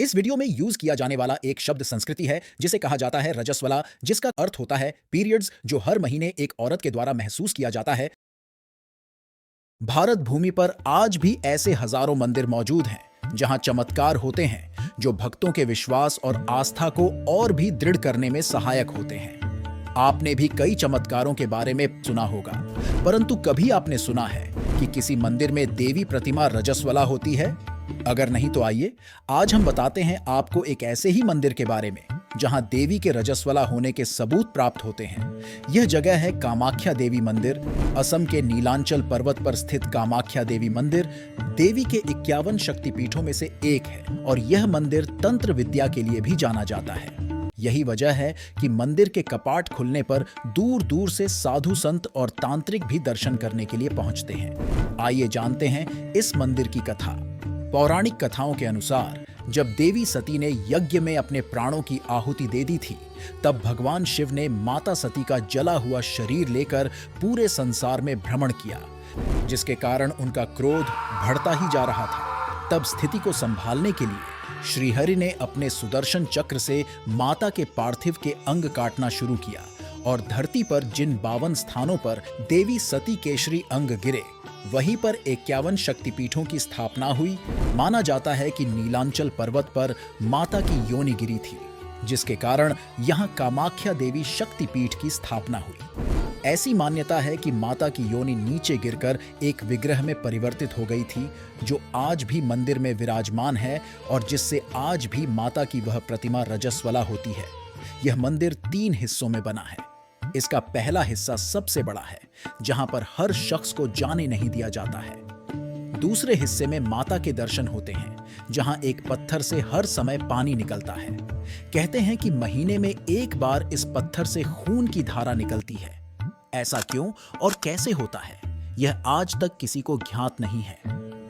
इस वीडियो में यूज किया जाने वाला एक शब्द संस्कृति है जिसे कहा जाता है रजस्वला, जिसका अर्थ होता है पीरियड्स, जो हर महीने एक औरत के द्वारा महसूस किया जाता है। भारत भूमि पर आज भी ऐसे हजारों मंदिर मौजूद हैं जहां चमत्कार होते हैं जो भक्तों के विश्वास और आस्था को और भी दृढ़ करने में सहायक होते हैं। आपने भी कई चमत्कारों के बारे में सुना होगा, परंतु कभी आपने सुना है कि किसी मंदिर में देवी प्रतिमा रजस्वला होती है? अगर नहीं तो आइए आज हम बताते हैं आपको एक ऐसे ही मंदिर के बारे में जहां देवी के रजस्वला होने के सबूत प्राप्त होते हैं। यह जगह है कामाख्या देवी मंदिर। असम के नीलांचल पर्वत पर स्थित कामाख्या देवी मंदिर देवी के 51 शक्तिपीठों में से एक है और यह मंदिर तंत्र विद्या के लिए भी जाना जाता है। यही वजह है कि मंदिर के कपाट खुलने पर दूर दूर से साधु संत और तांत्रिक भी दर्शन करने के लिए पहुंचते हैं। आइए जानते हैं इस मंदिर की कथा। पौराणिक कथाओं के अनुसार जब देवी सती ने यज्ञ में अपने प्राणों की आहुति दे दी थी, तब भगवान शिव ने माता सती का जला हुआ शरीर लेकर पूरे संसार में भ्रमण किया, जिसके कारण उनका क्रोध बढ़ता ही जा रहा था। तब स्थिति को संभालने के लिए श्रीहरि ने अपने सुदर्शन चक्र से माता के पार्थिव के अंग काटना शुरू किया और धरती पर जिन 52 स्थानों पर देवी सती केशरी अंग गिरे, वहीं पर 51 शक्तिपीठों की स्थापना हुई। माना जाता है कि नीलांचल पर्वत पर माता की योनि गिरी थी, जिसके कारण यहाँ कामाख्या देवी शक्तिपीठ की स्थापना हुई। ऐसी मान्यता है कि माता की योनि नीचे गिरकर एक विग्रह में परिवर्तित हो गई थी, जो आज भी मंदिर में विराजमान है और जिससे आज भी माता की वह प्रतिमा रजस्वला होती है। यह मंदिर 3 हिस्सों में बना है। इसका पहला हिस्सा सबसे बड़ा है, जहां पर हर शख्स को जाने नहीं दिया जाता है। दूसरे हिस्से में माता के दर्शन होते हैं, जहां एक पत्थर से हर समय पानी निकलता है। कहते हैं कि महीने में एक बार इस पत्थर से खून की धारा निकलती है। ऐसा क्यों और कैसे होता है, यह आज तक किसी को ज्ञात नहीं है।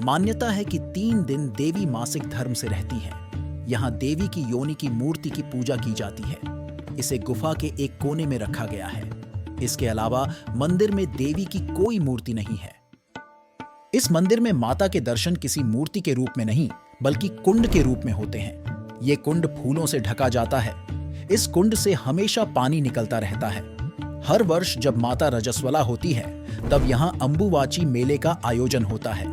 मान्यता है कि 3 दिन देवी मासिक धर्म से रहती है। यहाँ देवी की योनि की मूर्ति की पूजा की जाती है। इसे गुफा के एक कोने में रखा गया है। इसके अलावा मंदिर में देवी की कोई मूर्ति नहीं है। इस मंदिर में माता के दर्शन किसी मूर्ति के रूप में नहीं, बल्कि कुंड के रूप में होते हैं। ये कुंड फूलों से ढका जाता है। इस कुंड से हमेशा पानी निकलता रहता है। हर वर्ष जब माता रजस्वला होती है, तब यहाँ अंबुवाची मेले का आयोजन होता है।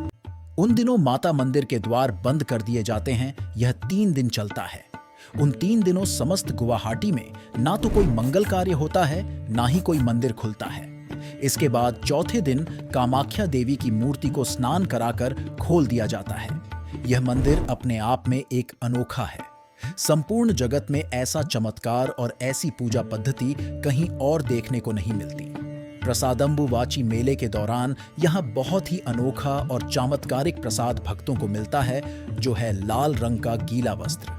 उन दिनों माता मंदिर के द्वार बंद कर दिए जाते हैं। यह 3 दिन चलता है। उन 3 दिनों समस्त गुवाहाटी में ना तो कोई मंगल कार्य होता है, ना ही कोई मंदिर खुलता है। इसके बाद चौथे दिन कामाख्या देवी की मूर्ति को स्नान कराकर खोल दिया जाता है। यह मंदिर अपने आप में एक अनोखा है। संपूर्ण जगत में ऐसा चमत्कार और ऐसी पूजा पद्धति कहीं और देखने को नहीं मिलती। प्रसादम्बुवाची मेले के दौरान यहाँ बहुत ही अनोखा और चमत्कारिक प्रसाद भक्तों को मिलता है, जो है लाल रंग का गीला वस्त्र।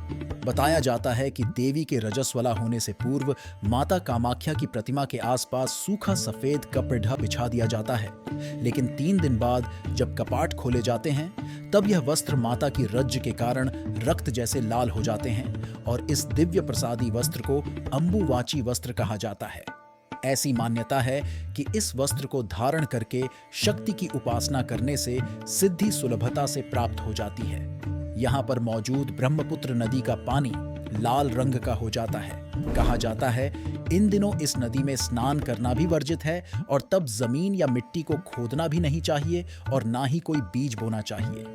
बताया जाता है कि देवी के रजस्वला होने से पूर्व माता कामाख्या की प्रतिमा के आसपास सूखा सफेद कपड़ा बिछा दिया जाता है, लेकिन 3 दिन बाद जब कपाट खोले जाते हैं, तब यह वस्त्र माता की रज्ज के कारण रक्त जैसे लाल हो जाते हैं और इस दिव्य प्रसादी वस्त्र को अंबुवाची वस्त्र कहा जाता है। ऐसी मान्यता है कि इस वस्त्र को धारण करके शक्ति की उपासना करने से सिद्धि सुलभता से प्राप्त हो जाती है। यहाँ पर मौजूद ब्रह्मपुत्र नदी का पानी लाल रंग का हो जाता है। कहा जाता है इन दिनों इस नदी में स्नान करना भी वर्जित है और तब जमीन या मिट्टी को खोदना भी नहीं चाहिए और ना ही कोई बीज बोना चाहिए।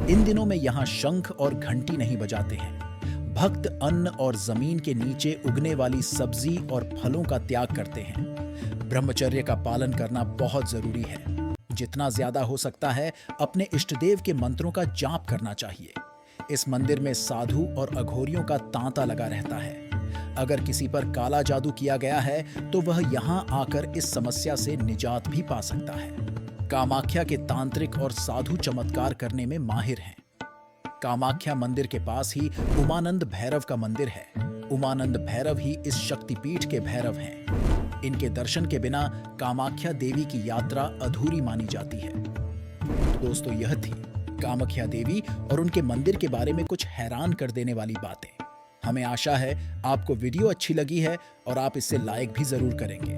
इन दिनों में यहाँ शंख और घंटी नहीं बजाते हैं। भक्त अन्न और जमीन के नीचे उगने वाली सब्जी और फलों का त्याग करते हैं। ब्रह्मचर्य का पालन करना बहुत जरूरी है। जितना ज्यादा हो सकता है अपने इष्टदेव के मंत्रों का जाप करना चाहिए। इस मंदिर में साधु और अघोरियों का तांता लगा रहता है। अगर किसी पर काला जादू किया गया है तो वह यहाँ आकर इस समस्या से निजात भी पा सकता है। कामाख्या के तांत्रिक और साधु चमत्कार करने में माहिर हैं। कामाख्या मंदिर के पास ही उमानंद भैरव का मंदिर है। उमानंद भैरव ही इस शक्तिपीठ के भैरव हैं। इनके दर्शन के बिना कामाख्या देवी की यात्रा अधूरी मानी जाती है। दोस्तों, यह थी कामाख्या देवी और उनके मंदिर के बारे में कुछ हैरान कर देने वाली बातें। हमें आशा है आपको वीडियो अच्छी लगी है और आप इसे लाइक भी जरूर करेंगे।